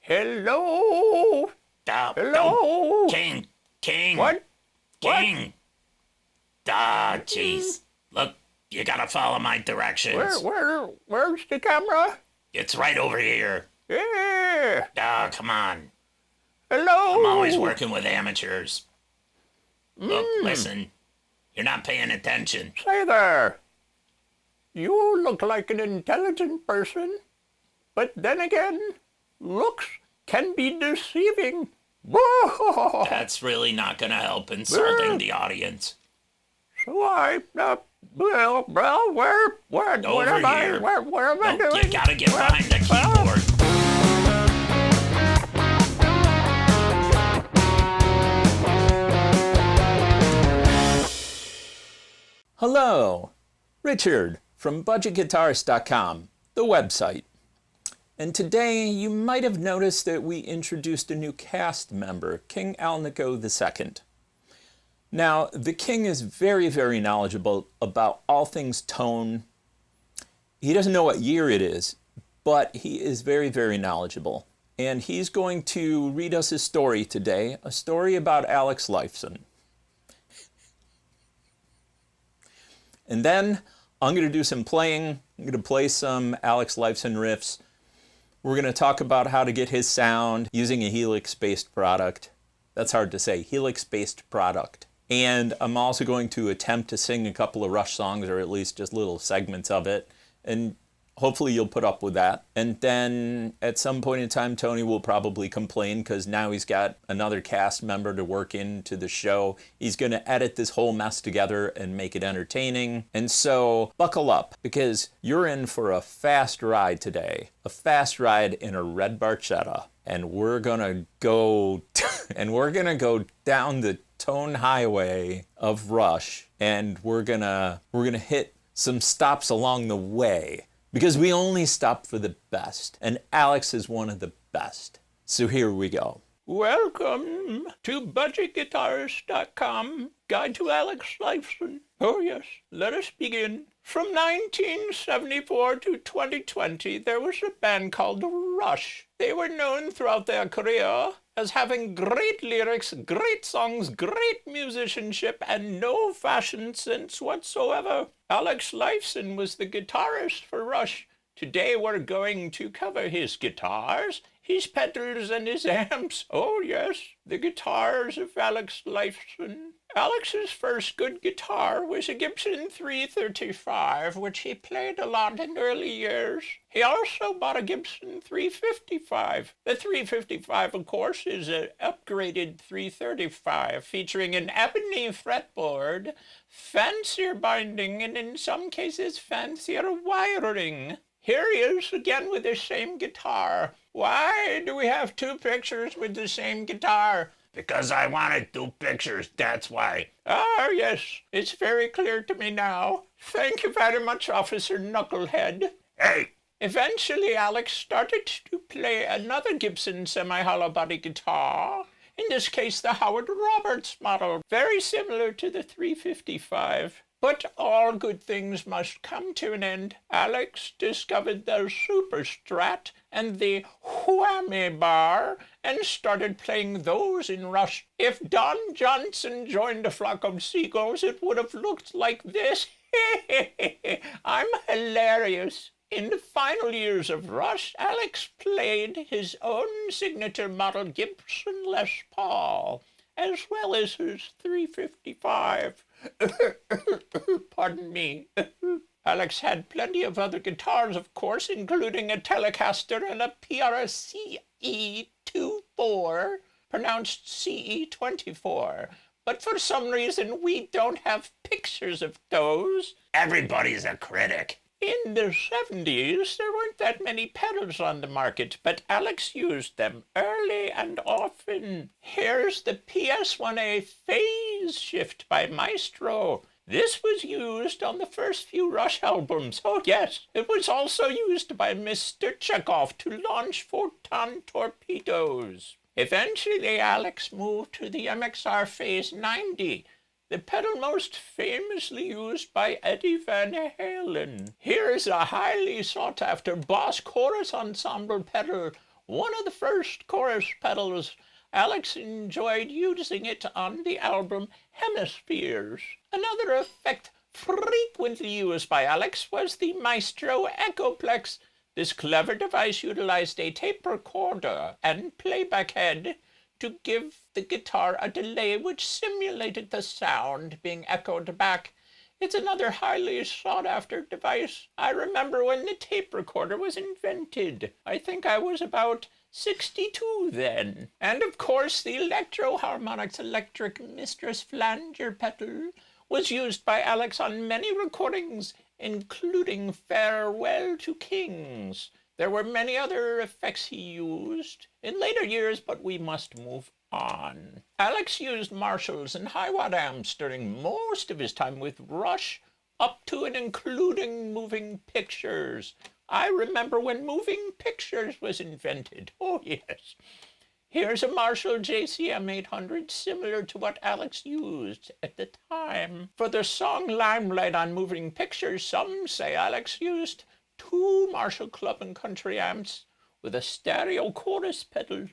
Hello? Hello? King. What? King. Ah, jeez. Look, you gotta follow my directions. Where's the camera? It's right over here. Yeah. Ah, come on. Hello? I'm always working with amateurs. Look, listen. You're not paying attention. Say there. You look like an intelligent person, but then again, looks can be deceiving. That's really not gonna help insulting the audience. So where am Over I? here. Where am I doing? You gotta get behind the keyboard. Hello, Richard from budgetguitarist.com, the website. And today you might have noticed that we introduced a new cast member, King Alnico II. Now, the King is very, very knowledgeable about all things tone. He doesn't know what year it is, but he is very, very knowledgeable. And he's going to read us his story today, a story about Alex Lifeson. And then I'm going to do some playing. I'm going to play some Alex Lifeson riffs. We're going to talk about how to get his sound using a Helix-based product. That's hard to say, Helix-based product. And I'm also going to attempt to sing a couple of Rush songs, or at least just little segments of it. And hopefully you'll put up with that. And then at some point in time, Tony will probably complain because now he's got another cast member to work into the show. He's going to edit this whole mess together and make it entertaining. And so buckle up, because you're in for a fast ride today. A fast ride in a red Barchetta. And we're going to go down the tone highway of Rush, and we're gonna hit some stops along the way. Because we only stop for the best, and Alex is one of the best. So here we go. Welcome to budgetguitarist.com, Guide to Alex Lifeson. Oh yes, let us begin. From 1974 to 2020, there was a band called Rush. They were known throughout their career as having great lyrics, great songs, great musicianship, and no fashion sense whatsoever. Alex Lifeson was the guitarist for Rush. Today we're going to cover his guitars, his pedals, and his amps. Oh yes, the guitars of Alex Lifeson. Alex's first good guitar was a Gibson 335, which he played a lot in early years. He also bought a Gibson 355. The 355, of course, is an upgraded 335, featuring an ebony fretboard, fancier binding, and in some cases fancier wiring. Here he is again with the same guitar. Why do we have two pictures with the same guitar? Because I wanted two pictures, that's why. Ah, yes, it's very clear to me now. Thank you very much, Officer Knucklehead. Hey! Eventually, Alex started to play another Gibson semi-hollow body guitar, in this case the Howard Roberts model, very similar to the 355. But all good things must come to an end. Alex discovered the Super Strat and the Whammy Bar and started playing those in Rush. If Don Johnson joined a flock of seagulls, it would have looked like this. I'm hilarious. In the final years of Rush, Alex played his own signature model Gibson Les Paul, as well as his 355. Pardon me. Alex had plenty of other guitars, of course, including a Telecaster and a PRCE24, pronounced CE24. But for some reason, we don't have pictures of those. Everybody's a critic. In the 70s, there weren't that many pedals on the market, but Alex used them early and often. Here's the PS1A Phase Shift by Maestro. This was used on the first few Rush albums. Oh yes, it was also used by Mr. Chekhov to launch photon torpedoes. Eventually, Alex moved to the MXR Phase 90. The pedal most famously used by Eddie Van Halen. Here is a highly sought-after Boss Chorus Ensemble pedal one of the first chorus pedals. Alex enjoyed using it on the album Hemispheres. Another effect frequently used by Alex was the Maestro Echoplex. This clever device utilized a tape recorder and playback head to give the guitar a delay which simulated the sound being echoed back. It's another highly sought-after device. I remember when the tape recorder was invented. I think I was about 62 then. And of course, the Electro Harmonix Electric Mistress Flanger pedal was used by Alex on many recordings, including Farewell to Kings. There were many other effects he used in later years, but we must move on. Alex used Marshalls and high-watt amps during most of his time with Rush, up to and including Moving Pictures. I remember when Moving Pictures was invented. Oh, yes. Here's a Marshall JCM 800, similar to what Alex used at the time. For the song Limelight on Moving Pictures, some say Alex used 2 Marshall Club and Country amps with a stereo chorus pedal.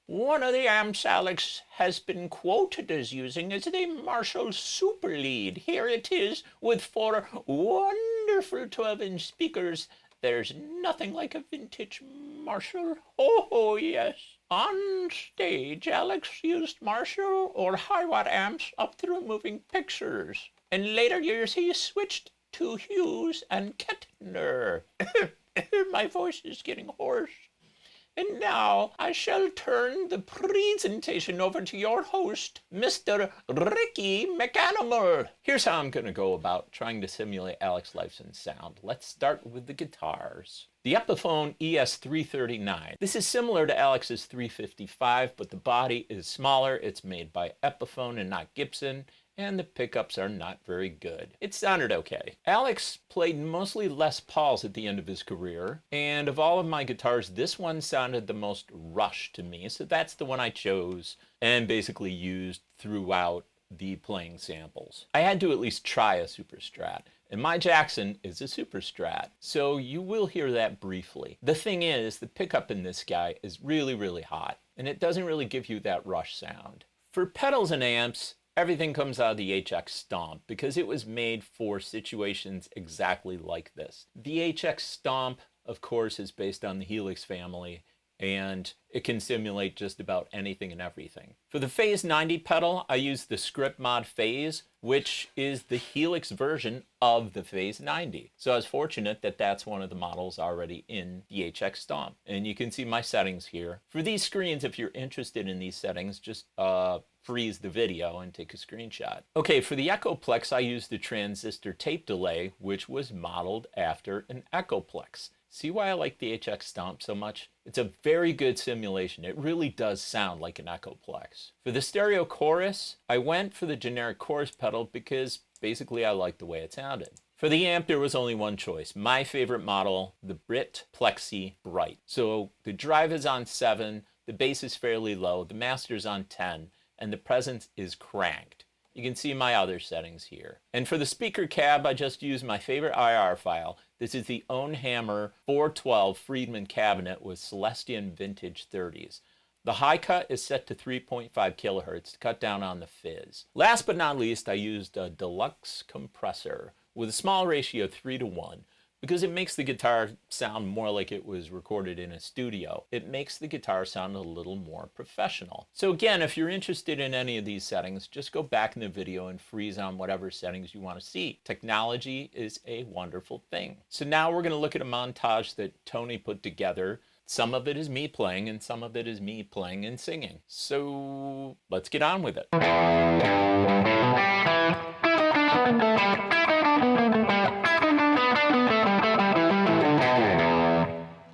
One of the amps Alex has been quoted as using is the Marshall Super Lead. Here it is with 4 wonderful 12-inch speakers. There's nothing like a vintage Marshall. Oh, yes. On stage, Alex used Marshall or high-watt amps up through Moving Pictures. In later years, he switched to Hughes and Kettner. My voice is getting hoarse. And now I shall turn the presentation over to your host, Mr. Ricky McAnimal. Here's how I'm going to go about trying to simulate Alex Lifeson's sound. Let's start with the guitars. The Epiphone ES339. This is similar to Alex's 355, but the body is smaller. It's made by Epiphone and not Gibson, and the pickups are not very good. It sounded okay. Alex played mostly Les Pauls at the end of his career, and of all of my guitars, this one sounded the most Rush to me, so that's the one I chose and basically used throughout the playing samples. I had to at least try a Super Strat, and my Jackson is a Super Strat, so you will hear that briefly. The thing is, the pickup in this guy is really, really hot, and it doesn't really give you that Rush sound. For pedals and amps, everything comes out of the HX Stomp because it was made for situations exactly like this. The HX Stomp, of course, is based on the Helix family, and it can simulate just about anything and everything. For the Phase 90 pedal, I used the Script Mod Phase, which is the Helix version of the Phase 90. So I was fortunate that that's one of the models already in the HX Stomp. And you can see my settings here. For these screens, if you're interested in these settings, just freeze the video and take a screenshot. Okay, for the Echoplex, I used the transistor tape delay, which was modeled after an Echoplex. See why I like the HX Stomp so much? It's a very good simulation. It really does sound like an Echoplex. For the stereo chorus, I went for the generic chorus pedal because basically I liked the way it sounded. For the amp, there was only one choice. My favorite model, the Brit Plexi Bright. So the drive is on 7, the bass is fairly low, the master's on 10, and the presence is cranked. You can see my other settings here. And for the speaker cab, I just used my favorite IR file. This is the Ownhammer 412 Friedman cabinet with Celestion Vintage 30s. The high cut is set to 3.5 kilohertz to cut down on the fizz. Last but not least, I used a deluxe compressor with a small ratio of 3:1. Because it makes the guitar sound more like it was recorded in a studio. It makes the guitar sound a little more professional. So again, if you're interested in any of these settings, just go back in the video and freeze on whatever settings you want to see. Technology is a wonderful thing. So now we're going to look at a montage that Tony put together. Some of it is me playing and some of it is me playing and singing. So let's get on with it.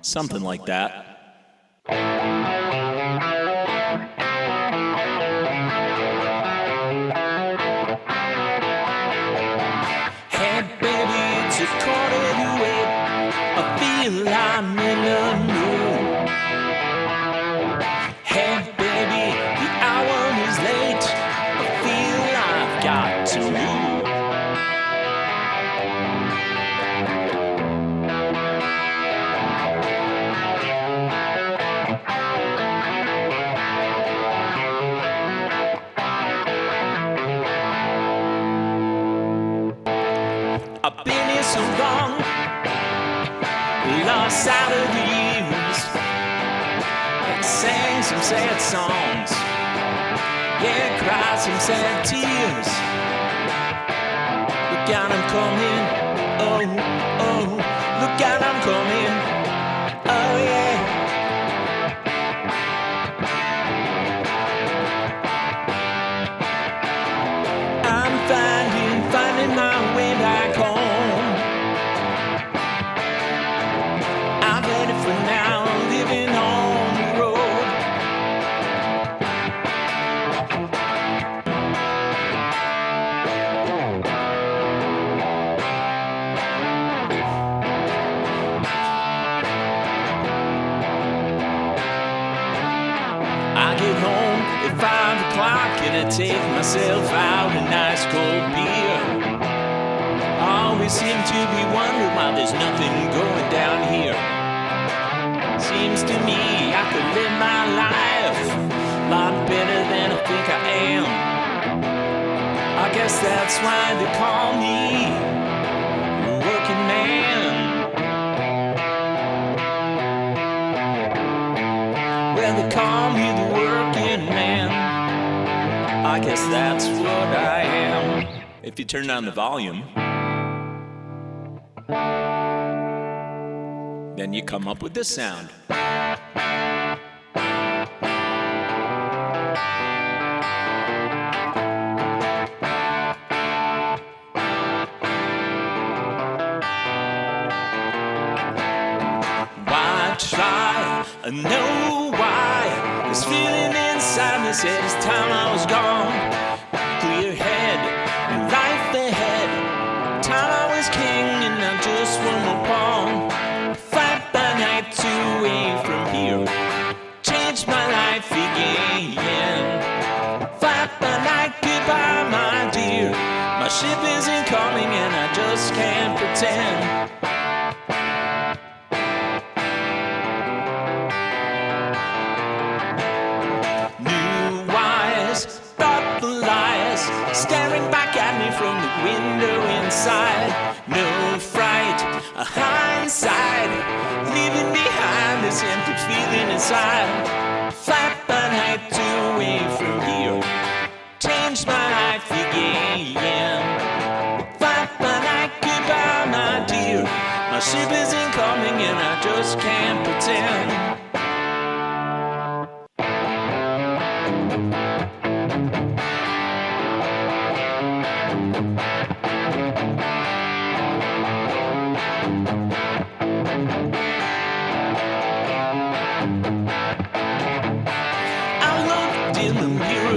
Something like that. Hey baby, it's a quarter to 8. I feel I'm in the mood. Hey baby, the hour is late. I feel I've got to move. so long, lost out of the years, and sang some sad songs, yeah, cried some sad tears. Look out, I'm coming, oh, oh, look out, I'm coming, oh yeah. I'm finding my way back home. I'm ready for now, living on the road. I get home at 5 o'clock and I take myself out a nice cold beer. I always seem to be wondering why there's nothing going down here. Seems to me I could live my life a lot better than I think I am. I guess that's why they call me a working man. Well, they call me the working man. I guess that's what I am. If you turn down the volume, then you come up with this sound. Why try? I know why. This feeling inside me said it's time I was gone. Clear head, life ahead. Time I was king and I'm just one more pawn. Fight by night to away from here. Change my life again. Fight by night, goodbye my dear. My ship isn't coming and I just can't pretend. Thoughtful eyes staring back at me from the window inside. No fright, a hindsight, leaving behind this empty feeling inside. Fight by night to away from here. Change my life again. Fight by night, goodbye my dear. My ship isn't coming and I just can't pretend.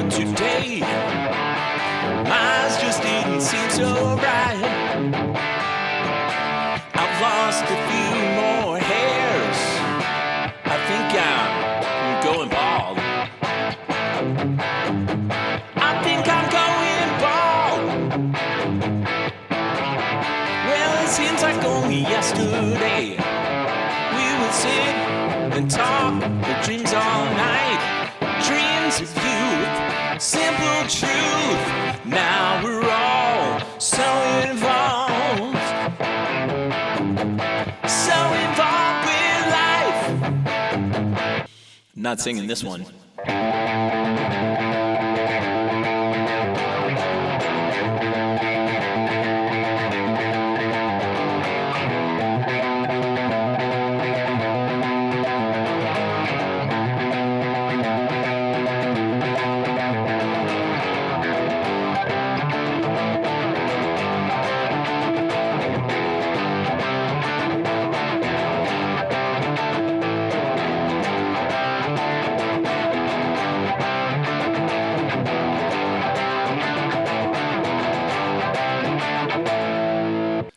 Today, my eyes just didn't seem so right. I've lost a few more hairs. I think I'm going bald. I think I'm going bald. Well, it seems like only yesterday we would sit and talk the dreams all night. Dreams of youth, simple truth. Now we're all so involved with life. Not singing this one.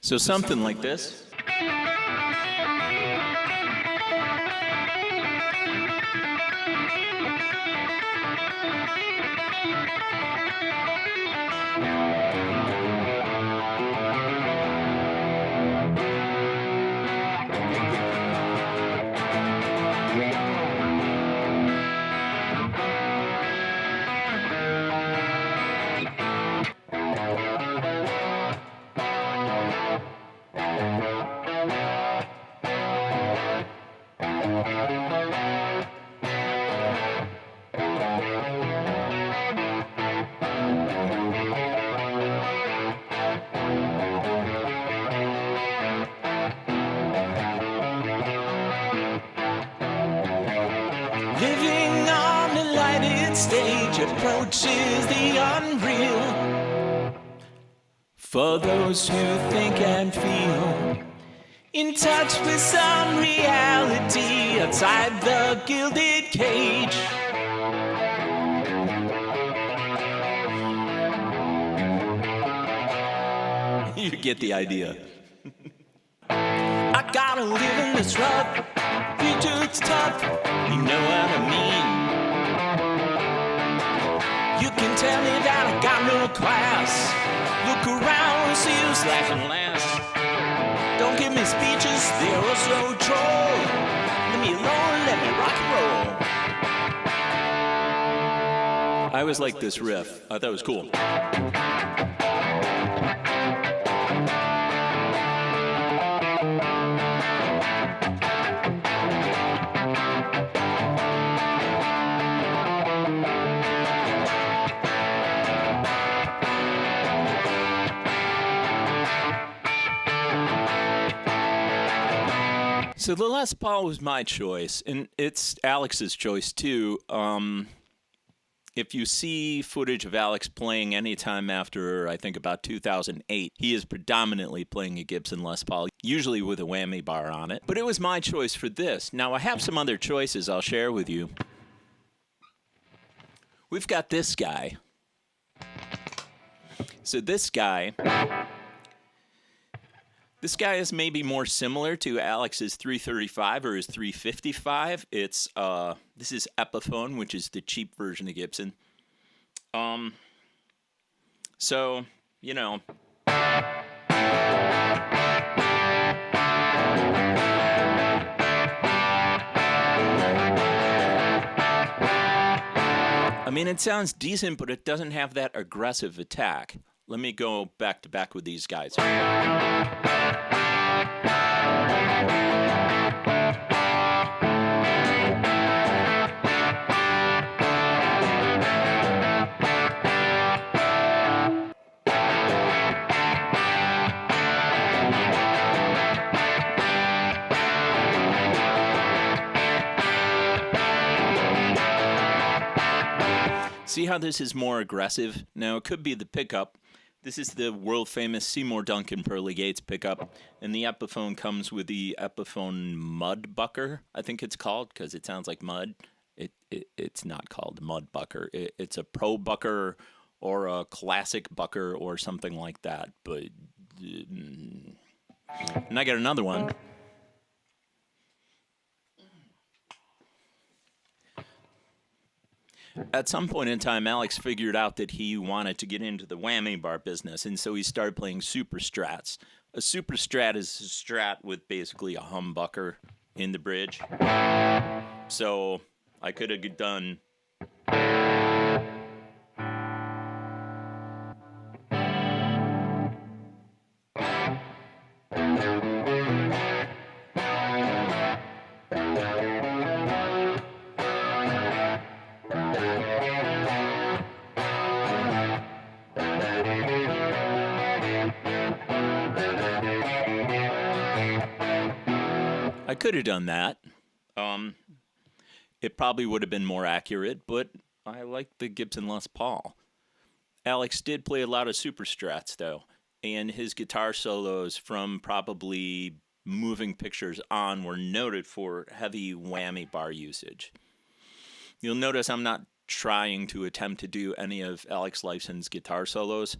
So something like this. Living on a lighted stage approaches the unreal. For those who think and feel in touch with some reality outside the gilded cage. You get the idea. I gotta live in this rough, future it's tough, you know what I mean. You can tell me that I got no class. Look around, see who's laughing last. Don't give me speeches, they're also troll. Leave me alone, let me rock and roll. I always liked this riff. I thought it was cool. So the Les Paul was my choice, and it's Alex's choice too. If you see footage of Alex playing anytime after, I think, about 2008, he is predominantly playing a Gibson Les Paul, usually with a whammy bar on it. But it was my choice for this. Now, I have some other choices I'll share with you. We've got this guy. So this guy is maybe more similar to Alex's 335 or his 355. This is Epiphone, which is the cheap version of Gibson. So, you know. I mean, it sounds decent, but it doesn't have that aggressive attack. Let me go back to back with these guys. See how this is more aggressive? Now, it could be the pickup. This is the world-famous Seymour Duncan Pearly Gates pickup, and the Epiphone comes with the Epiphone Mud Bucker, I think it's called, because it sounds like mud. It's not called Mud Bucker. It's a Pro Bucker or a Classic Bucker or something like that. But and I got another one. At some point in time, Alex figured out that he wanted to get into the whammy bar business, and so he started playing super strats. A super strat is a strat with basically a humbucker in the bridge. So I could have done... I could have done that. It probably would have been more accurate, but I like the Gibson Les Paul. Alex did play a lot of super strats, though, and his guitar solos from probably Moving Pictures on were noted for heavy whammy bar usage. You'll notice I'm not trying to attempt to do any of Alex Lifeson's guitar solos.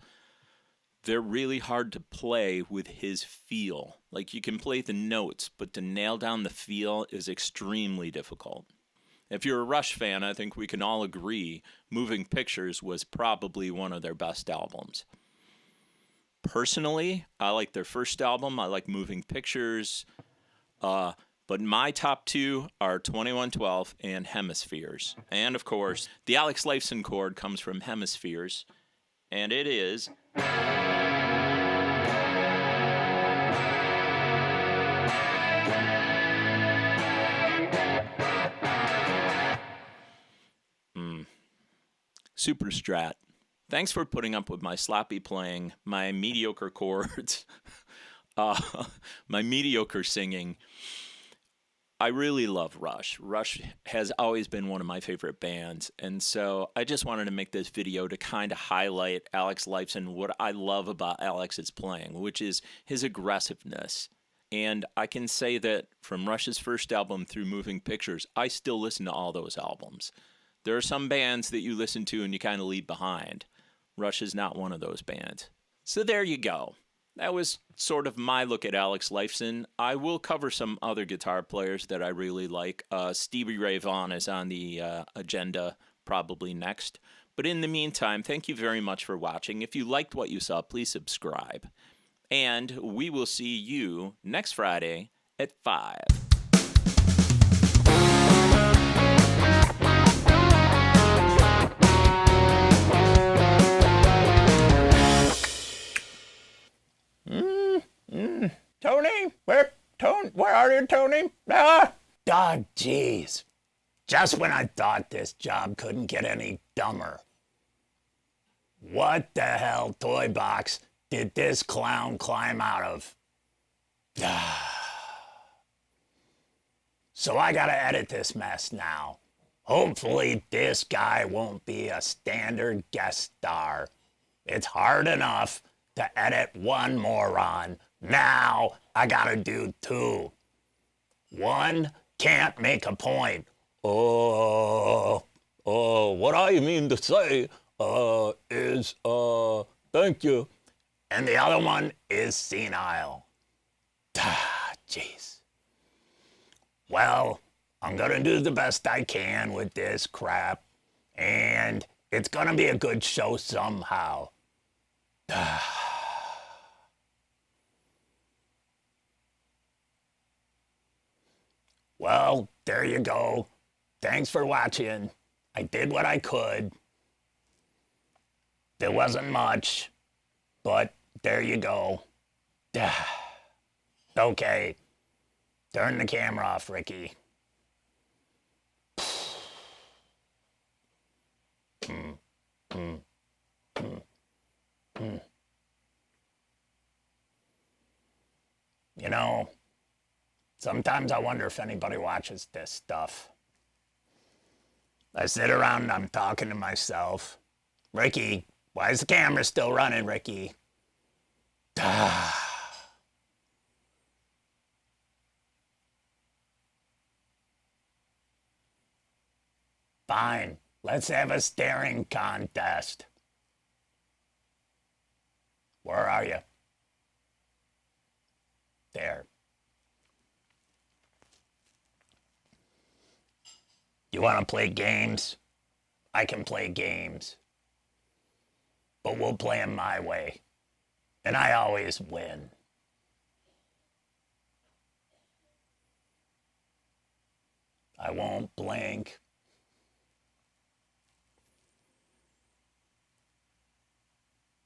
They're really hard to play with his feel. Like, you can play the notes, but to nail down the feel is extremely difficult. If you're a Rush fan, I think we can all agree Moving Pictures was probably one of their best albums. Personally, I like their first album. I like Moving Pictures. But my top two are 2112 and Hemispheres. And, of course, the Alex Lifeson chord comes from Hemispheres, and it is... Super Strat. Thanks for putting up with my sloppy playing, my mediocre chords, my mediocre singing. I really love Rush. Rush has always been one of my favorite bands, and so I just wanted to make this video to kind of highlight Alex Lifeson, what I love about Alex's playing, which is his aggressiveness. And I can say that from Rush's first album through Moving Pictures, I still listen to all those albums. There are some bands that you listen to and you kind of leave behind. Rush is not one of those bands. So there you go. That was sort of my look at Alex Lifeson. I will cover some other guitar players that I really like. Stevie Ray Vaughan is on the agenda probably next. But in the meantime, thank you very much for watching. If you liked what you saw, please subscribe. And we will see you next Friday at 5. Tony? Where are you, Tony? Ah! Dog, jeez. Just when I thought this job couldn't get any dumber. What the hell toy box did this clown climb out of? So I gotta edit this mess now. Hopefully this guy won't be a standard guest star. It's hard enough to edit one moron. Now I gotta do 2. One can't make a point. What I mean to say is thank you. And the other one is senile. Jeez. Well, I'm gonna do the best I can with this crap, and it's gonna be a good show somehow. Well, there you go. Thanks for watching. I did what I could. There wasn't much, but there you go. Okay. Turn the camera off, Ricky. You know, sometimes I wonder if anybody watches this stuff. I sit around and I'm talking to myself. Ricky, why is the camera still running, Ricky? Fine, let's have a staring contest. Where are you? There. You want to play games? I can play games. But we'll play them my way. And I always win. I won't blink.